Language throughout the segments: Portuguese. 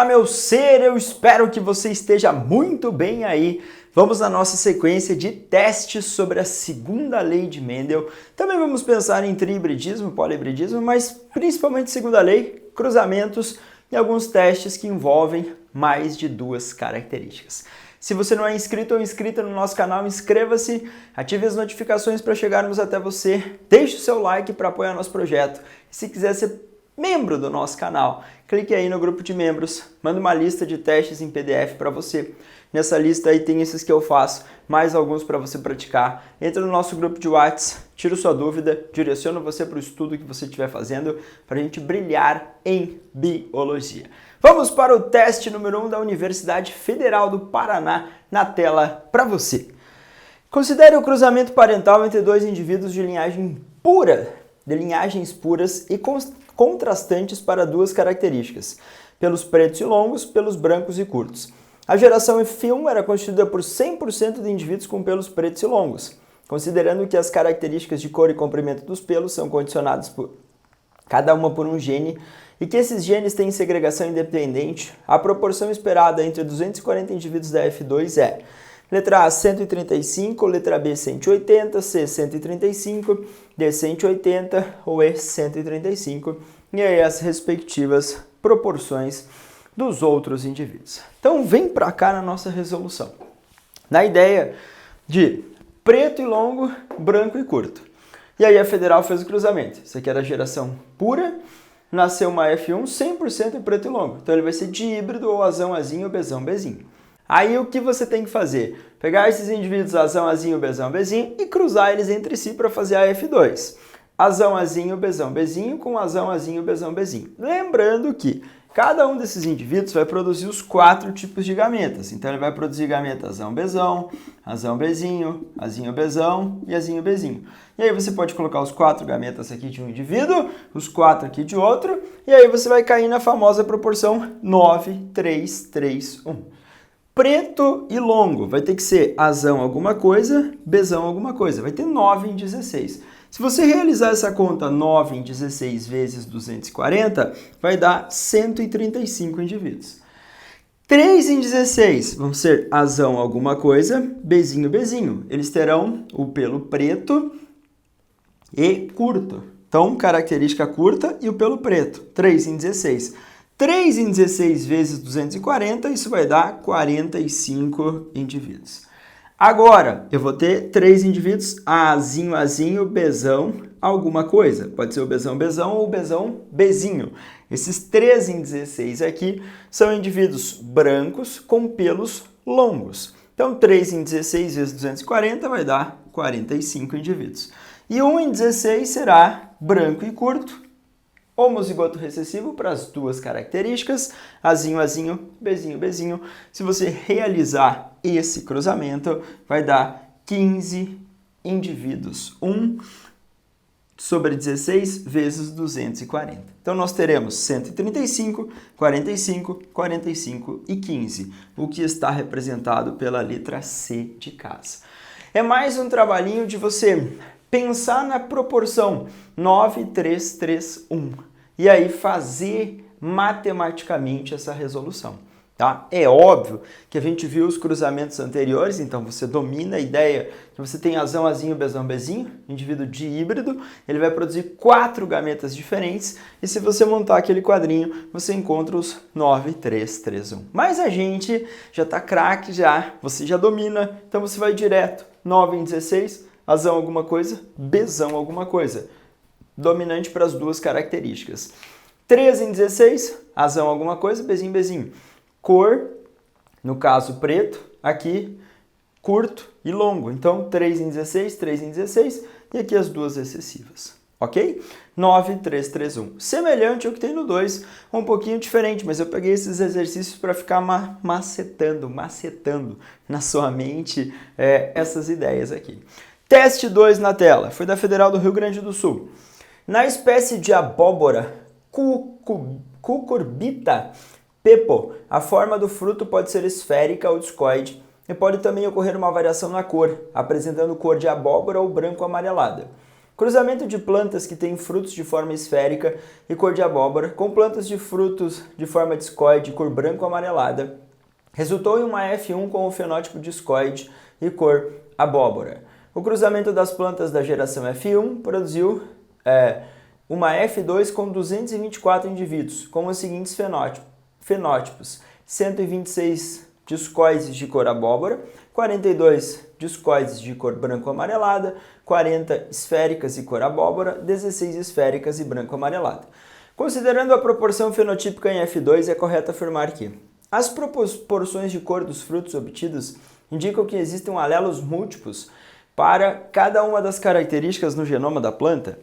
Olá, meu ser, eu espero que você esteja muito bem aí. Vamos na nossa sequência de testes sobre a segunda lei de Mendel. Também vamos pensar em trihibridismo, polihibridismo, mas principalmente segunda lei, cruzamentos e alguns testes que envolvem mais de duas características. Se você não é inscrito ou inscrita no nosso canal, inscreva-se, ative as notificações para chegarmos até você, deixe o seu like para apoiar nosso projeto. E se quiser ser membro do nosso canal, clique aí no grupo de membros, manda uma lista de testes em PDF para você. Nessa lista aí tem esses que eu faço, mais alguns para você praticar. Entra no nosso grupo de WhatsApp, tira sua dúvida, direciona você para o estudo que você estiver fazendo para a gente brilhar em biologia. Vamos para o teste número 1 da Universidade Federal do Paraná na tela para você. Considere o cruzamento parental entre dois indivíduos de linhagem pura, de linhagens puras e contrastantes para duas características, pelos pretos e longos, pelos brancos e curtos. A geração F1 era constituída por 100% de indivíduos com pelos pretos e longos, considerando que as características de cor e comprimento dos pelos são condicionadas por cada uma por um gene e que esses genes têm segregação independente, a proporção esperada entre 240 indivíduos da F2 é letra A, 135, letra B, 180, C, 135, D, 180 ou E, 135, e aí as respectivas proporções dos outros indivíduos. Então vem para cá na nossa resolução. Na ideia de preto e longo, branco e curto. E aí a Federal fez o cruzamento. Isso aqui era a geração pura, nasceu uma F1 100% em preto e longo. Então ele vai ser dihíbrido ou azão, azinho, bezão, bezinho. Aí o que você tem que fazer? Pegar esses indivíduos azão, azinho, bezão, bezinho e cruzar eles entre si para fazer a F2. Azão, azinho, bezão, bezinho com azão, azinho, bezão, bezinho. Lembrando que cada um desses indivíduos vai produzir os 4 tipos de gametas. Então ele vai produzir gameta azão, bezão, azão, bezinho, azinho, bezão e azinho, bezinho. E aí você pode colocar os 4 gametas aqui de um indivíduo, os 4 aqui de outro, e aí você vai cair na famosa proporção 9, 3, 3, 1. Preto e longo vai ter que ser azão alguma coisa, bezão alguma coisa. Vai ter 9 em 16. Se você realizar essa conta 9 em 16 vezes 240, vai dar 135 indivíduos. 3 em 16 vão ser azão alguma coisa, bezinho, bezinho. Eles terão o pelo preto e curto. Então, característica curta e o pelo preto. 3 em 16. 3 em 16 vezes 240, isso vai dar 45 indivíduos. Agora, eu vou ter 3 indivíduos, azinho, azinho, bezão, alguma coisa. Pode ser o bezão, bezão ou o bezão, bezinho. Esses 3 em 16 aqui são indivíduos brancos com pelos longos. Então, 3 em 16 vezes 240 vai dar 45 indivíduos. E 1 em 16 será branco e curto, homozigoto recessivo para as duas características, azinho, azinho, bezinho, bezinho. Se você realizar esse cruzamento, vai dar 15 indivíduos. 1 sobre 16 vezes 240. Então, nós teremos 135, 45, 45 e 15, o que está representado pela letra C de casa. É mais um trabalhinho de você pensar na proporção 9, 3, 3, 1. E aí fazer matematicamente essa resolução, tá? É óbvio que a gente viu os cruzamentos anteriores, então você domina a ideia que você tem azão, azinho, bezão, bezinho, indivíduo dihíbrido, ele vai produzir 4 gametas diferentes, e se você montar aquele quadrinho, você encontra os 9, 3, 3, 1. Mas a gente já tá craque já, você já domina, então você vai direto, 9 em 16, azão alguma coisa, bezão alguma coisa. Dominante para as duas características. 3 em 16, azão alguma coisa, bezinho, bezinho. Cor, no caso preto, aqui curto e longo. Então 3 em 16, 3 em 16 e aqui as duas excessivas. Ok? 9, 3, 3, 1. Semelhante ao que tem no 2, um pouquinho diferente, mas eu peguei esses exercícios para ficar macetando na sua mente essas ideias aqui. Teste 2 na tela, foi da Federal do Rio Grande do Sul. Na espécie de abóbora cucurbita pepo, a forma do fruto pode ser esférica ou discoide e pode também ocorrer uma variação na cor, apresentando cor de abóbora ou branco amarelada. Cruzamento de plantas que têm frutos de forma esférica e cor de abóbora com plantas de frutos de forma discoide e cor branco-amarelada resultou em uma F1 com o fenótipo discoide e cor abóbora. O cruzamento das plantas da geração F1 produziu uma F2 com 224 indivíduos, com os seguintes fenótipos: 126 discoides de cor abóbora, 42 discoides de cor branco-amarelada, 40 esféricas e cor abóbora, 16 esféricas e branco-amarelada. Considerando a proporção fenotípica em F2, é correto afirmar que as proporções de cor dos frutos obtidos indicam que existem alelos múltiplos para cada uma das características no genoma da planta.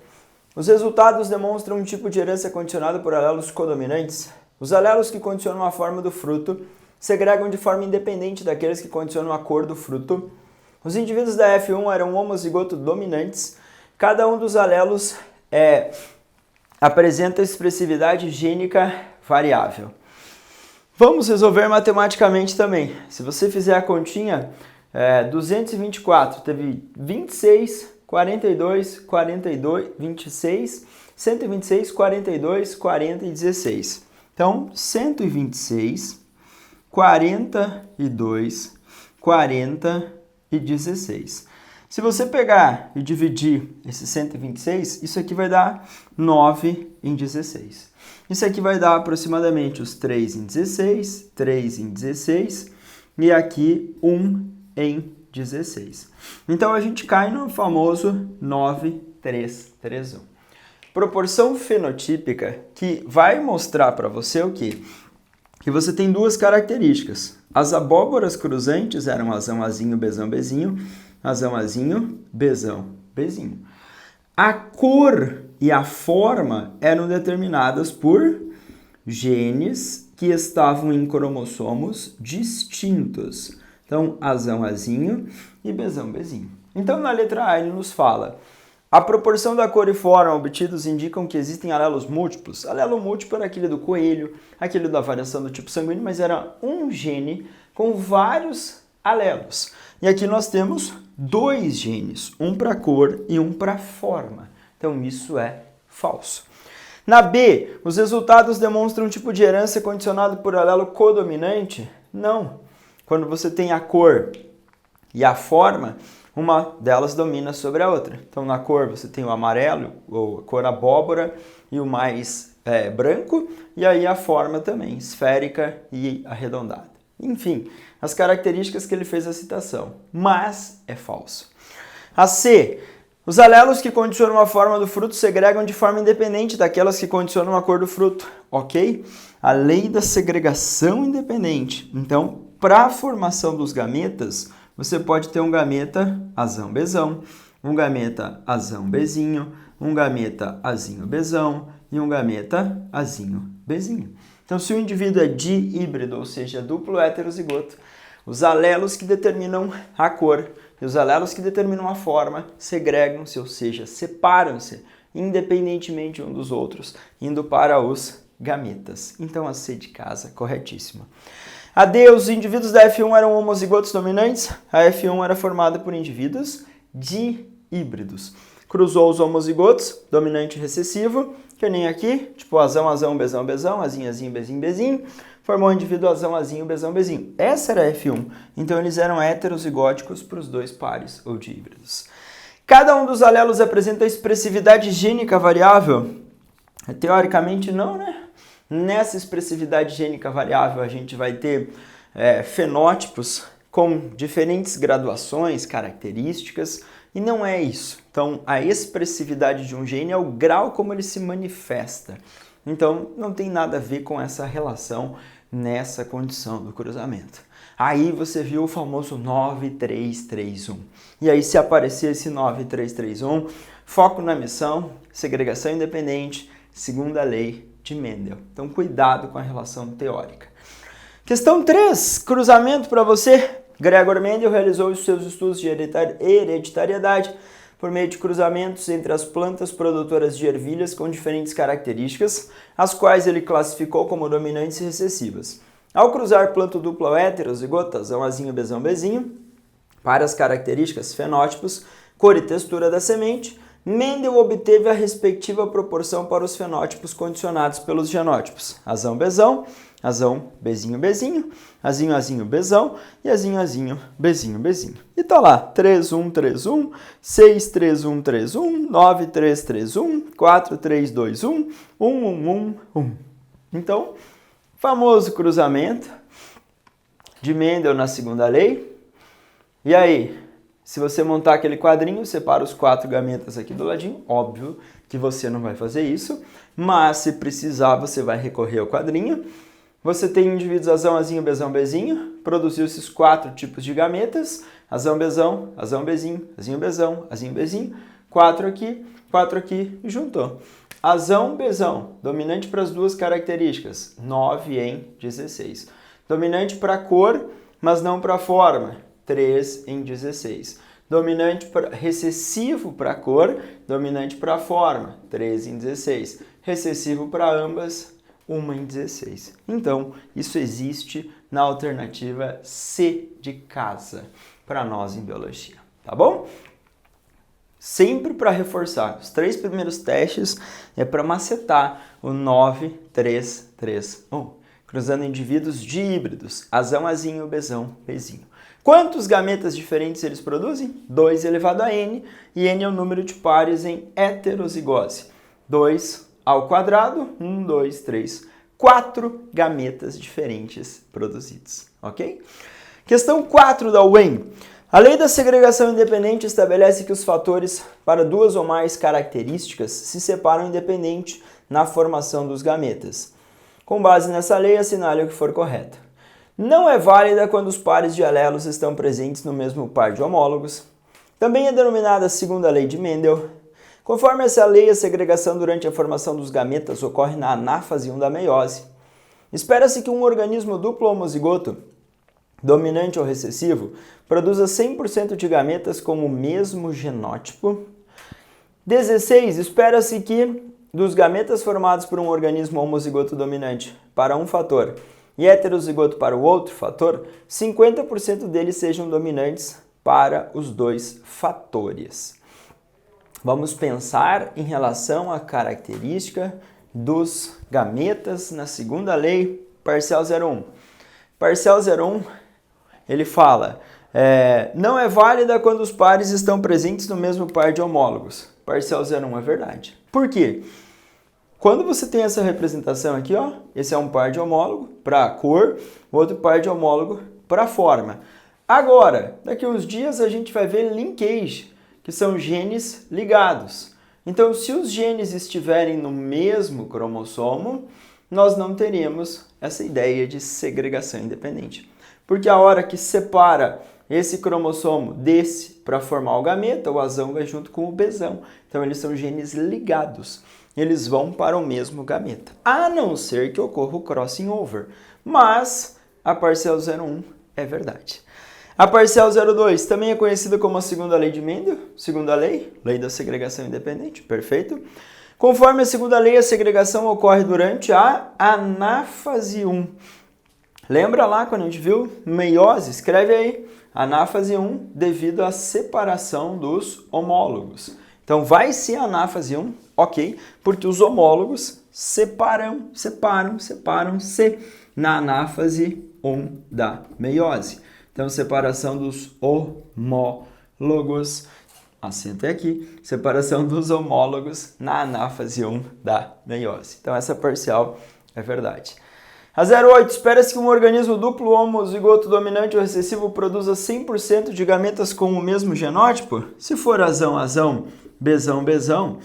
Os resultados demonstram um tipo de herança condicionado por alelos codominantes. Os alelos que condicionam a forma do fruto segregam de forma independente daqueles que condicionam a cor do fruto. Os indivíduos da F1 eram homozigoto dominantes. Cada um dos alelos apresenta expressividade gênica variável. Vamos resolver matematicamente também. Se você fizer a continha, 224 teve 26, 42, 42, 26, 126, 42, 40 e 16. Então, 126, 42, 40 e 16. Se você pegar e dividir esse 126, isso aqui vai dar 9 em 16. Isso aqui vai dar aproximadamente os 3 em 16, 3 em 16 e aqui 1 em 16. Então a gente cai no famoso 9, 3, 3, 1. Proporção fenotípica que vai mostrar para você o quê? Que você tem duas características. As abóboras cruzantes eram azão, azinho, bezão, bezinho, azão, azinho, bezão, bezinho. A cor e a forma eram determinadas por genes que estavam em cromossomos distintos. Então, azão, azinho e bezão, bezinho. Então, na letra A, ele nos fala: a proporção da cor e forma obtidos indicam que existem alelos múltiplos. Alelo múltiplo era aquele do coelho, aquele da variação do tipo sanguíneo, mas era um gene com vários alelos. E aqui nós temos dois genes, um para cor e um para forma. Então, isso é falso. Na B, os resultados demonstram um tipo de herança condicionado por alelo codominante? Não. Quando você tem a cor e a forma, uma delas domina sobre a outra. Então, na cor você tem o amarelo, ou a cor abóbora, e o mais branco, e aí a forma também, esférica e arredondada. Enfim, as características que ele fez a citação, mas é falso. A C, os alelos que condicionam a forma do fruto segregam de forma independente daquelas que condicionam a cor do fruto, ok? A lei da segregação independente. Então, para a formação dos gametas, você pode ter um gameta azão, bezão, um gameta azão, bezinho, um gameta azinho, bezão e um gameta azinho, bezinho. Então, se o indivíduo é dihíbrido, ou seja, duplo heterozigoto, os alelos que determinam a cor e os alelos que determinam a forma segregam-se, ou seja, separam-se independentemente um dos outros, indo para os gametas. Então, a C de casa, corretíssima. A D, os indivíduos da F1 eram homozigotos dominantes. A F1 era formada por indivíduos dihíbridos. Cruzou os homozigotos, dominante e recessivo, que nem aqui, tipo azão, azão, bezão, bezão, azinho, azinho, bezinho, bezinho, formou o indivíduo azão, azinho, bezão, bezinho. Essa era a F1, então eles eram heterozigóticos para os dois pares ou dihíbridos. Cada um dos alelos apresenta expressividade gênica variável? Teoricamente não, né? Nessa expressividade gênica variável a gente vai ter fenótipos com diferentes graduações, características, e não é isso. Então, a expressividade de um gene é o grau como ele se manifesta. Então, não tem nada a ver com essa relação nessa condição do cruzamento. Aí você viu o famoso 9331. E aí, se aparecer esse 9331, foco na missão, segregação independente, segunda lei de Mendel. Então, cuidado com a relação teórica. Questão 3, cruzamento para você. Gregor Mendel realizou os seus estudos de hereditariedade por meio de cruzamentos entre as plantas produtoras de ervilhas com diferentes características, as quais ele classificou como dominantes e recessivas. Ao cruzar planta dupla ou heterozigota, azão, azinho, bezão, bezinho, para as características, fenótipos, cor e textura da semente, Mendel obteve a respectiva proporção para os fenótipos condicionados pelos genótipos. Azão, Bzão, Azão, Bzinho, Bzinho, Azinho, Azinho, Bzão e Azinho, Azinho, Bzinho, Bzinho. E tá lá, 3, 1, 3, 1, 6, 3, 1, 3, 1, 9, 3, 3, 1, 4, 3, 2, 1, 1, 1, 1, 1. Então, famoso cruzamento de Mendel na segunda lei. E aí, se você montar aquele quadrinho, separa os 4 gametas aqui do ladinho. Óbvio que você não vai fazer isso, mas se precisar, você vai recorrer ao quadrinho. Você tem indivíduos Azão, Azinho, Bzão, Bzinho, produziu esses 4 tipos de gametas. Azão, Bzão, Azão, Bzinho, Azinho, Bzão, Azinho, Bzinho. 4 aqui e juntou. Azão, Bzão, dominante para as duas características, 9 em 16. Dominante para cor, mas não para forma, 3 em 16. Dominante recessivo para cor, dominante para forma, 3 em 16. Recessivo para ambas, 1 em 16. Então, isso existe na alternativa C de casa para nós em biologia, tá bom? Sempre para reforçar, os 3 primeiros testes é para macetar o 9, 3, 3, 1. Cruzando indivíduos díhíbridos, Azão, Azinho, Bzão, Bzinho. Quantos gametas diferentes eles produzem? 2 elevado a n, e n é o número de pares em heterozigose. 2 ao quadrado, 1, 2, 3, 4 gametas diferentes produzidos, ok? Questão 4 da UEM. A lei da segregação independente estabelece que os fatores para 2 ou mais características se separam independente na formação dos gametas. Com base nessa lei, assinale o que for correto. Não é válida quando os pares de alelos estão presentes no mesmo par de homólogos. Também é denominada segunda lei de Mendel. Conforme essa lei, a segregação durante a formação dos gametas ocorre na anáfase 1 da meiose. Espera-se que um organismo duplo homozigoto, dominante ou recessivo, produza 100% de gametas com o mesmo genótipo. 16. Espera-se que dos gametas formados por um organismo homozigoto dominante para um fator e heterozigoto para o outro fator, 50% deles sejam dominantes para os 2 fatores. Vamos pensar em relação à característica dos gametas na segunda lei, parcial 01. Parcial 01, ele fala, não é válida quando os pares estão presentes no mesmo par de homólogos. Parcial 01 é verdade. Por quê? Quando você tem essa representação aqui, ó, esse é um par de homólogo para a cor, outro par de homólogo para a forma. Agora, daqui a uns dias a gente vai ver linkage, que são genes ligados. Então, se os genes estiverem no mesmo cromossomo, nós não teríamos essa ideia de segregação independente. Porque a hora que separa esse cromossomo desse para formar o gameta, o Azão vai junto com o Bzão. Então, eles são genes ligados. Eles vão para o mesmo gameta, a não ser que ocorra o crossing over. Mas a parcial 01 é verdade. A parcial 02 também é conhecida como a segunda lei de Mendel, segunda lei, lei da segregação independente, perfeito. Conforme a segunda lei, a segregação ocorre durante a anáfase 1. Lembra lá quando a gente viu meiose? Escreve aí, anáfase 1 devido à separação dos homólogos. Então vai ser a anáfase 1, ok, porque os homólogos separam-se na anáfase 1 da meiose. Então, separação dos homólogos, acento é aqui, separação dos homólogos na anáfase 1 da meiose. Então, essa parcial é verdade. A 08, espera-se que um organismo duplo homozigoto dominante ou recessivo produza 100% de gametas com o mesmo genótipo? Se for Azão, Azão, Bzão, Bzão,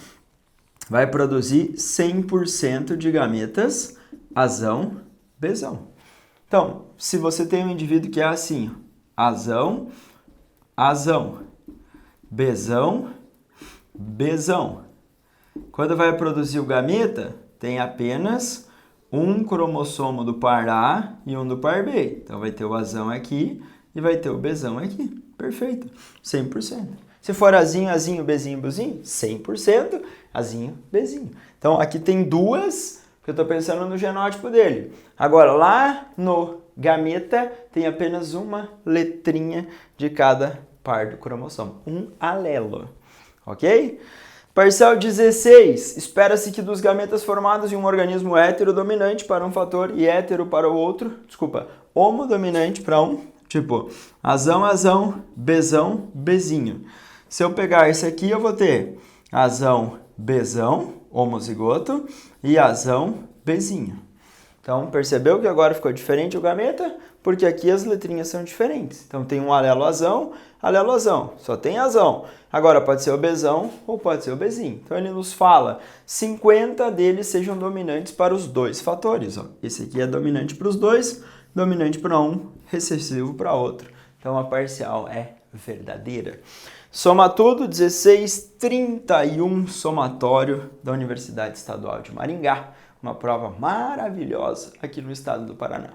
vai produzir 100% de gametas Azão, Bzão. Então, se você tem um indivíduo que é assim, Azão, Azão, Bzão, Bzão, quando vai produzir o gameta, tem apenas um cromossomo do par A e um do par B. Então, vai ter o Azão aqui e vai ter o Bzão aqui. Perfeito, 100%. Se for Azinho, Azinho, Bzinho, Bzinho, 100%, Azinho, Bzinho. Então, aqui tem duas, que eu estou pensando no genótipo dele. Agora, lá no gameta, tem apenas uma letrinha de cada par do cromossomo. Um alelo, ok? Parcial 16. Espera-se que dos gametas formados em um organismo heterodominante para um fator e hétero para o outro, homodominante para um, tipo, azão, azão, bezão, bezinho. Se eu pegar esse aqui, eu vou ter azão, bezão, homozigoto, e azão, bezinho. Então, percebeu que agora ficou diferente o gameta? Porque aqui as letrinhas são diferentes. Então, tem um alelo azão, só tem azão. Agora, pode ser o bezão ou pode ser o bezinho. Então, ele nos fala 50 deles sejam dominantes para os dois fatores. Ó. Esse aqui é dominante para os dois, dominante para um, recessivo para outro. Então, a parcial é verdadeira. Soma tudo, 16, 31, somatório da Universidade Estadual de Maringá. Uma prova maravilhosa aqui no estado do Paraná.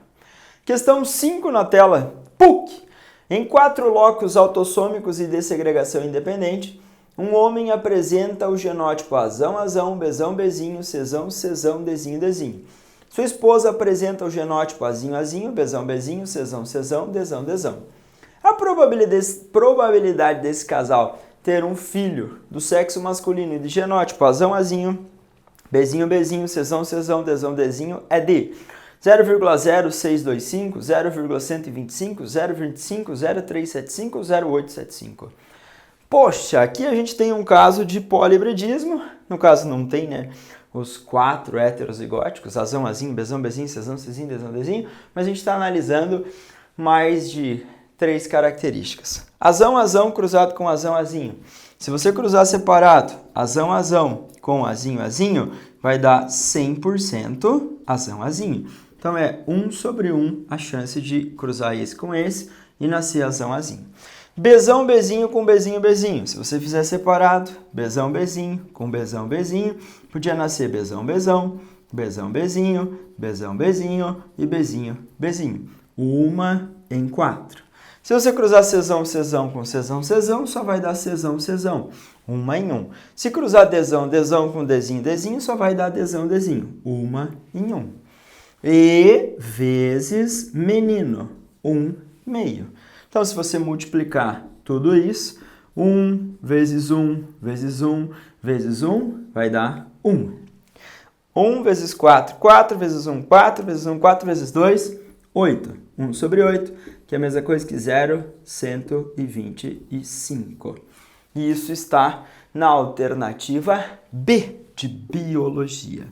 Questão 5 na tela. PUC. Em 4 locos autossômicos e de segregação independente, um homem apresenta o genótipo azão, azão, bezão, bezinho, cezão, cezão, dezinho, dezinho. Sua esposa apresenta o genótipo azinho, azinho, bezão, bezinho, cezão, cezão, dezão, dezão. A probabilidade desse casal ter um filho do sexo masculino e de genótipo azão, azinho, bezinho, bezinho, cezão, cezão, dezão, dezinho é de 0,0625, 0,125, 0,25, 0,375, 0,875. Poxa, aqui a gente tem um caso de polihibridismo, no caso não tem, né, os 4 heterozigóticos, azão, azinho, bezão, bezinho, cezão, cezinho, dezão, dezinho, mas a gente está analisando mais de 3 características. Azão, azão cruzado com azão, azinho. Se você cruzar separado, azão, azão com azinho, azinho, vai dar 100% azão, azinho. Então, é 1 sobre 1 a chance de cruzar esse com esse e nascer azão, azinho. Bezão, bezinho com bezinho, bezinho. Se você fizer separado, bezão, bezinho com bezão, bezinho, podia nascer bezão, bezão, bezão, bezinho, bezão, bezinho e bezinho, bezinho. 1 em 4. Se você cruzar cezão, cezão com cezão, cezão, só vai dar cezão, cezão. 1 em 1. Se cruzar dezão, dezão com dezinho, dezinho, só vai dar dezão, dezinho. 1 em 1. E vezes menino. 1 meio. Então, se você multiplicar tudo isso, 1 vezes 1 vezes 1 vezes 1 vai dar 1. 1 vezes 4, 4 vezes 1, 4 vezes 1, 4 vezes 2, 8. 1 sobre 8, que é a mesma coisa que 0,125. E isso está na alternativa B, de biologia.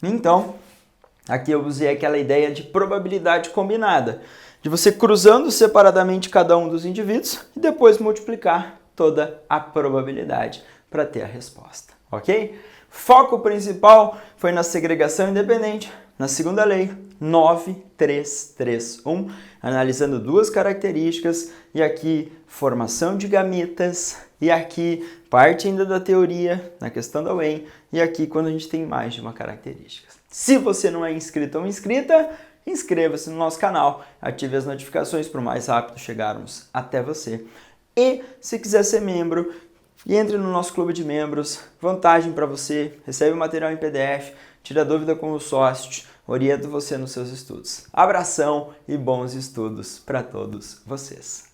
Então, aqui eu usei aquela ideia de probabilidade combinada, de você cruzando separadamente cada um dos indivíduos e depois multiplicar toda a probabilidade para ter a resposta, ok? Foco principal foi na segregação independente, na segunda lei, 9331, analisando 2 características, e aqui formação de gametas, e aqui parte ainda da teoria, na questão da Wayne, e aqui quando a gente tem mais de uma característica. Se você não é inscrito ou inscrita, inscreva-se no nosso canal, ative as notificações para o mais rápido chegarmos até você. E se quiser ser membro, entre no nosso clube de membros, vantagem para você, recebe o material em PDF, tira dúvida com os sócios, orienta você nos seus estudos. Abração e bons estudos para todos vocês.